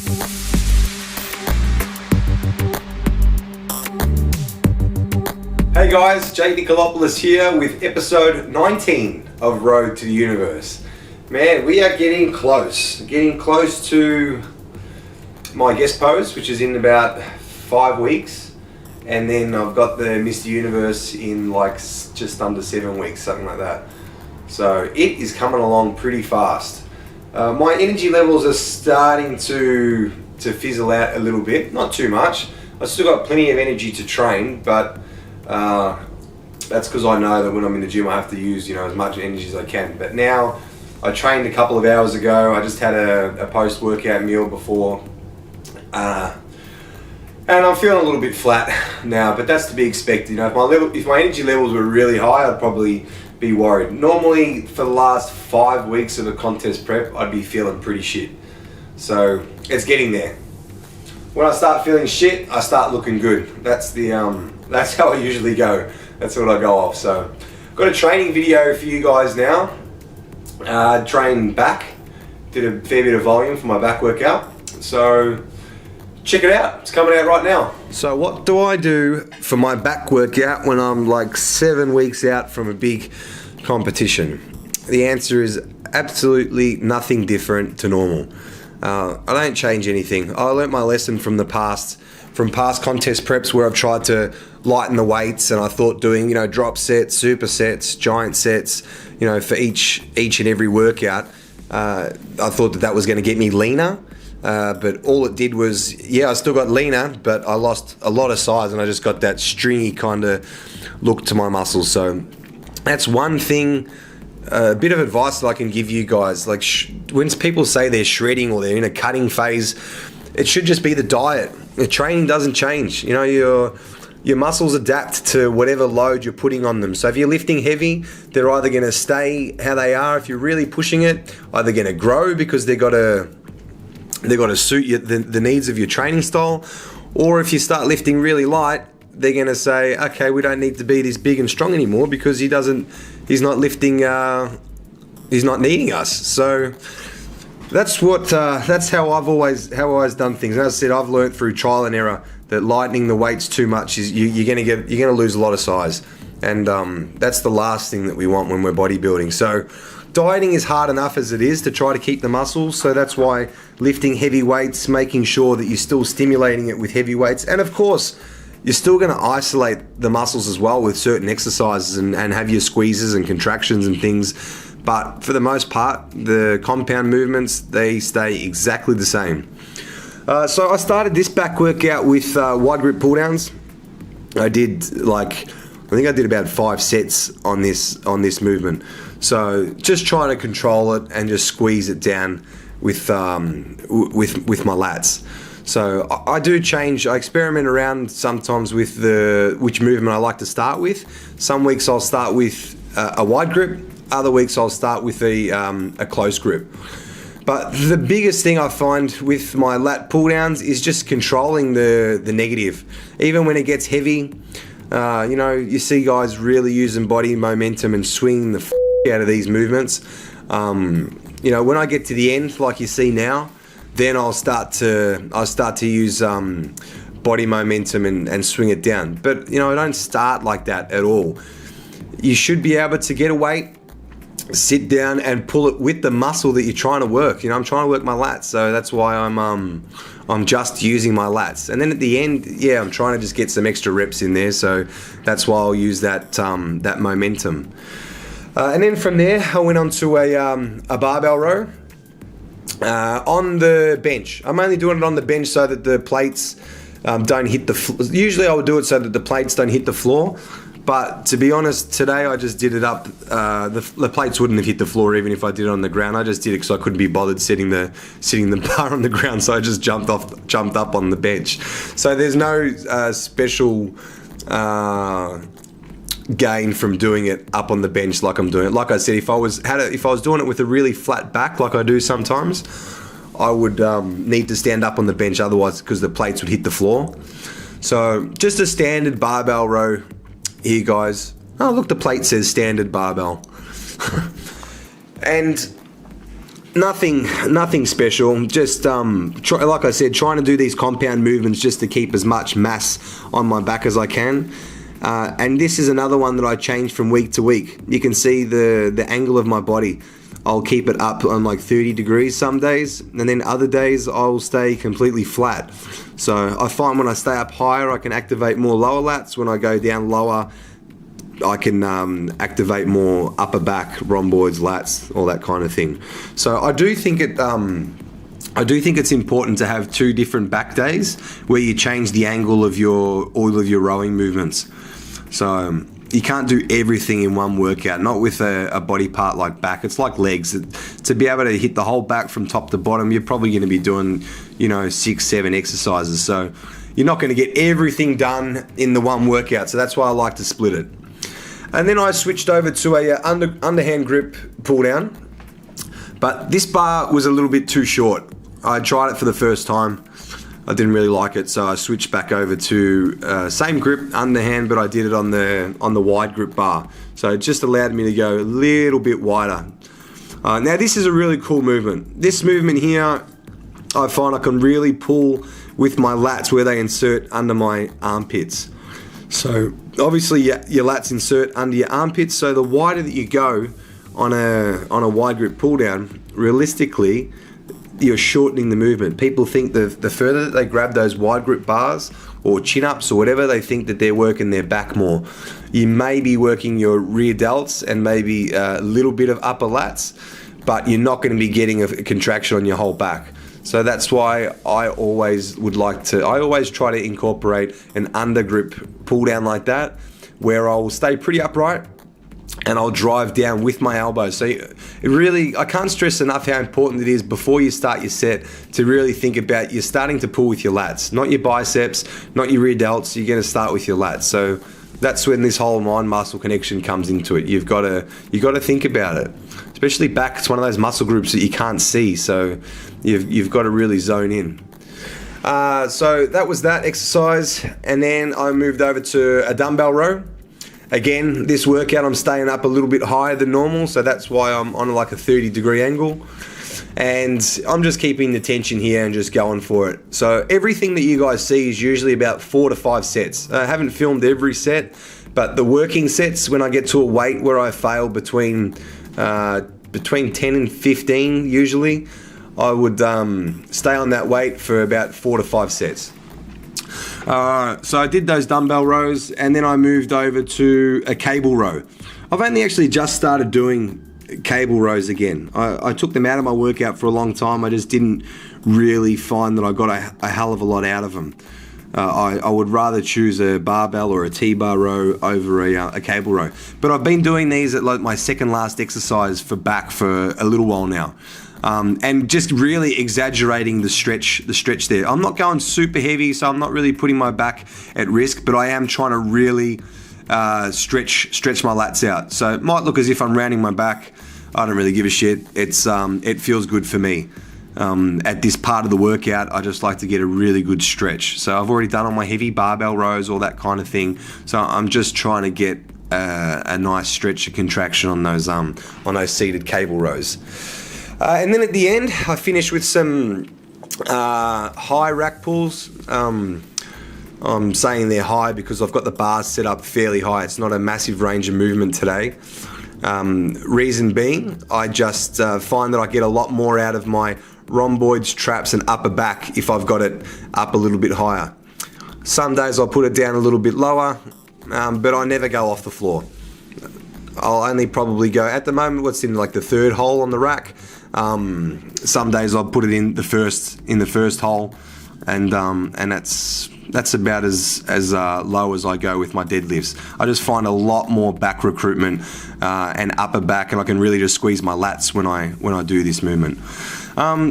Hey guys, Nikolopoulos here with episode 19 of Road to the Universe. Man, we are getting close to my guest pose, which is in about 5 weeks, and then I've got the Mr. Universe in like just under 7 weeks, something like that. So it is coming along pretty fast. My energy levels are starting to fizzle out a little bit, not too much. I've still got plenty of energy to train, but that's because I know that when I'm in the gym I have to use as much energy as I can. But now, I trained a couple of hours ago. I just had a post-workout meal before, and I'm feeling a little bit flat now. But that's to be expected. If my energy levels were really high, I'd probably be worried. Normally, for the last 5 weeks of a contest prep, I'd be feeling pretty shit. So it's getting there. When I start feeling shit, I start looking good. That's how I usually go. That's what I go off. So, got a training video for you guys now. Trained back. Did a fair bit of volume for my back workout. So, check it out. It's coming out right now. So, what do I do for my back workout when I'm like 7 weeks out from a big competition? The answer is absolutely nothing different to normal. I don't change anything. I learnt my lesson from past contest preps where I've tried to lighten the weights, and I thought doing drop sets, supersets, giant sets, for each and every workout. I thought that was going to get me leaner, but all it did was, I still got leaner, but I lost a lot of size, and I just got that stringy kind of look to my muscles. So that's one thing. A bit of advice that I can give you guys, like when people say they're shredding or they're in a cutting phase, it should just be the diet. The training doesn't change. Your muscles adapt to whatever load you're putting on them. So if you're lifting heavy, they're either going to stay how they are. If you're really pushing it, either going to grow because they've got to suit the needs of your training style, or if you start lifting really light, they're going to say, okay, we don't need to be this big and strong anymore because he's not lifting, he's not needing us. So that's how I've always done things. As I said, I've learned through trial and error that lightening the weights too much is you're going to lose a lot of size, and that's the last thing that we want when we're bodybuilding. So dieting is hard enough as it is to try to keep the muscles. So that's why lifting heavy weights, making sure that you're still stimulating it with heavy weights, and of course, you're still going to isolate the muscles as well with certain exercises and have your squeezes and contractions and things. But for the most part, the compound movements, they stay exactly the same. So I started this back workout with wide grip pull downs. I think I did about 5 sets on this movement. So just trying to control it and just squeeze it down with my lats. So I do change. I experiment around sometimes with which movement I like to start with. Some weeks I'll start with a wide grip. Other weeks I'll start with a close grip. But the biggest thing I find with my lat pull downs is just controlling the negative. Even when it gets heavy, you see guys really using body momentum and swinging the out of these movements. When I get to the end, like you see now, then I'll start to use body momentum and swing it down. But I don't start like that at all. You should be able to get a weight, sit down and pull it with the muscle that you're trying to work. I'm trying to work my lats, so that's why I'm just using my lats. And then at the end, I'm trying to just get some extra reps in there. So that's why I'll use that momentum. And then from there, I went on to a barbell row. On the bench. I'm only doing it on the bench so that the plates don't hit the floor. Usually I would do it so that the plates don't hit the floor, but to be honest, today I just did it up. The plates wouldn't have hit the floor even if I did it on the ground. I just did it because I couldn't be bothered sitting the bar on the ground, so I just jumped up on the bench. So there's no special gain from doing it up on the bench like I'm doing it. Like I said, if I was doing it with a really flat back like I do sometimes, I would need to stand up on the bench otherwise because the plates would hit the floor. So just a standard barbell row here, guys. Oh look, the plate says standard barbell. And Nothing special. Just like I said, trying to do these compound movements just to keep as much mass on my back as I can. And this is another one that I change from week to week. You can see the angle of my body. I'll keep it up on like 30 degrees some days, and then other days I'll stay completely flat. So I find when I stay up higher, I can activate more lower lats. When I go down lower, I can activate more upper back, rhomboids, lats, all that kind of thing. So I do think it's important to have 2 different back days where you change the angle of all of your rowing movements. So you can't do everything in one workout, not with a body part like back. It's like legs. To be able to hit the whole back from top to bottom, you're probably going to be doing, 6, 7 exercises. So you're not going to get everything done in the one workout. So that's why I like to split it. And then I switched over to a underhand grip pull down. But this bar was a little bit too short. I tried it for the first time. I didn't really like it, so I switched back over to same grip underhand, but I did it on the wide grip bar. So it just allowed me to go a little bit wider. Now this is a really cool movement. This movement here, I find I can really pull with my lats where they insert under my armpits. So obviously your lats insert under your armpits, so the wider that you go on a wide grip pull down, realistically, you're shortening the movement. People think the further that they grab those wide grip bars or chin-ups or whatever, they think that they're working their back more. You may be working your rear delts and maybe a little bit of upper lats, but you're not going to be getting a contraction on your whole back. So that's why I always try to incorporate an under grip pull down like that, where I'll stay pretty upright and I'll drive down with my elbows. So I can't stress enough how important it is before you start your set to really think about you're starting to pull with your lats, not your biceps, not your rear delts. You're going to start with your lats. So that's when this whole mind muscle connection comes into it. You've got to think about it, especially back. It's one of those muscle groups that you can't see, so you've got to really zone in. So that was that exercise, and then I moved over to a dumbbell row. Again, this workout I'm staying up a little bit higher than normal, so that's why I'm on like a 30-degree angle. And I'm just keeping the tension here and just going for it. So everything that you guys see is usually about 4 to 5 sets. I haven't filmed every set, but the working sets, when I get to a weight where I fail between 10 and 15 usually, I would stay on that weight for about 4 to 5 sets. So I did those dumbbell rows, and then I moved over to a cable row. I've only actually just started doing cable rows again. I took them out of my workout for a long time. I just didn't really find that I got a hell of a lot out of them. I would rather choose a barbell or a T-bar row over a cable row. But I've been doing these at like my second last exercise for back for a little while now. And just really exaggerating the stretch there. I'm not going super heavy, so I'm not really putting my back at risk, but I am trying to really stretch my lats out. So it might look as if I'm rounding my back. I don't really give a shit. It feels good for me. At this part of the workout, I just like to get a really good stretch. So I've already done all my heavy barbell rows, all that kind of thing. So I'm just trying to get a nice stretch, a contraction on those seated cable rows. And then at the end, I finished with some high rack pulls. I'm saying they're high because I've got the bars set up fairly high. It's not a massive range of movement today. Reason being, I just find that I get a lot more out of my rhomboids, traps, and upper back if I've got it up a little bit higher. Some days I'll put it down a little bit lower, but I never go off the floor. I'll only probably go, at the moment, what's in like the third hole on the rack. Some days I'll put it in the first hole, and that's about as low as I go with my deadlifts. I just find a lot more back recruitment and upper back, and I can really just squeeze my lats when I do this movement.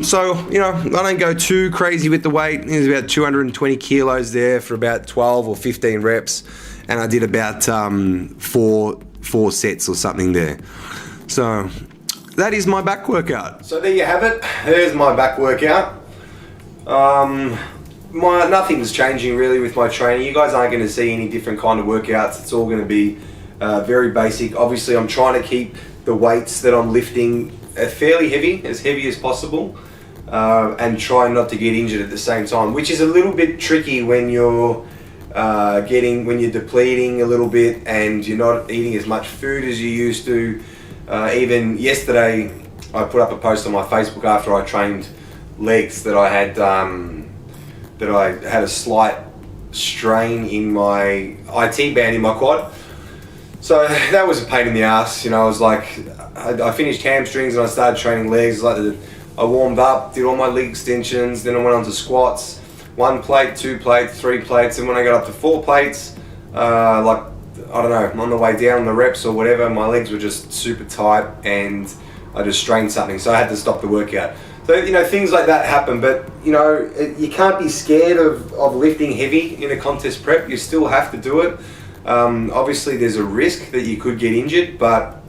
So I don't go too crazy with the weight. There's about 220 kilos there for about 12 or 15 reps, and I did about four sets or something there. So that is my back workout. So there you have it. There's my back workout. Nothing's changing really with my training. You guys aren't going to see any different kind of workouts. It's all going to be very basic. Obviously, I'm trying to keep the weights that I'm lifting fairly heavy as possible, and try not to get injured at the same time, which is a little bit tricky when you're when you're depleting a little bit and you're not eating as much food as you used to. Even yesterday, I put up a post on my Facebook after I trained legs that I had a slight strain in my IT band in my quad. So that was a pain in the ass. I was like, I finished hamstrings and I started training legs. I warmed up, did all my leg extensions, then I went on to squats. 1 plate, 2 plates, 3 plates, and when I got up to 4 plates, I don't know, on the way down the reps or whatever, my legs were just super tight and I just strained something, so I had to stop the workout. So, things like that happen, but, you can't be scared of lifting heavy in a contest prep. You still have to do it. Obviously, there's a risk that you could get injured, but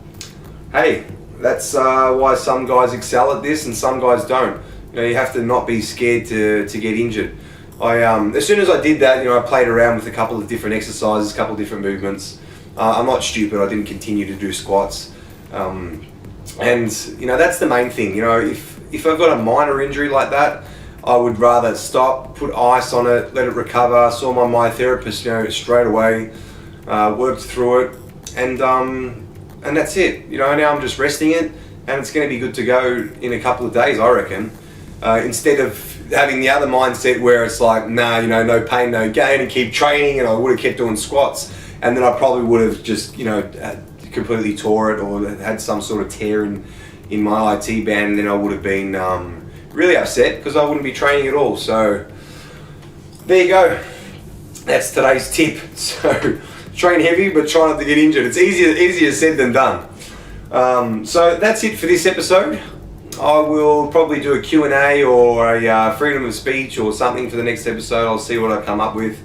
hey, that's why some guys excel at this and some guys don't. You have to not be scared to get injured. As soon as I did that, I played around with a couple of different exercises, a couple of different movements. I'm not stupid. I didn't continue to do squats. And that's the main thing. If I've got a minor injury like that, I would rather stop, put ice on it, let it recover. Saw my myotherapist, straight away, worked through it, and that's it. Now I'm just resting it, and it's going to be good to go in a couple of days, I reckon. Instead of having the other mindset where it's like, nah, no pain, no gain, and keep training, and I would have kept doing squats, and then I probably would have just, completely tore it or had some sort of tear in my IT band, and then I would have been really upset because I wouldn't be training at all. So there you go. That's today's tip. So train heavy, but try not to get injured. It's easier said than done. So that's it for this episode. I will probably do a Q&A or a freedom of speech or something for the next episode. I'll see what I come up with.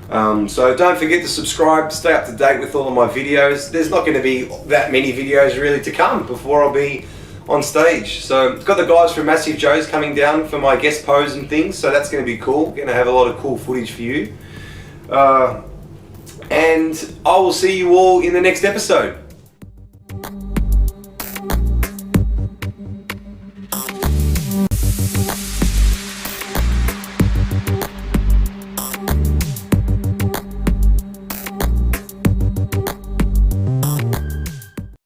So don't forget to subscribe, stay up to date with all of my videos. There's not going to be that many videos really to come before I'll be on stage. So I've got the guys from Massive Joe's coming down for my guest pose and things, so that's going to be cool. Going to have a lot of cool footage for you. And I will see you all in the next episode.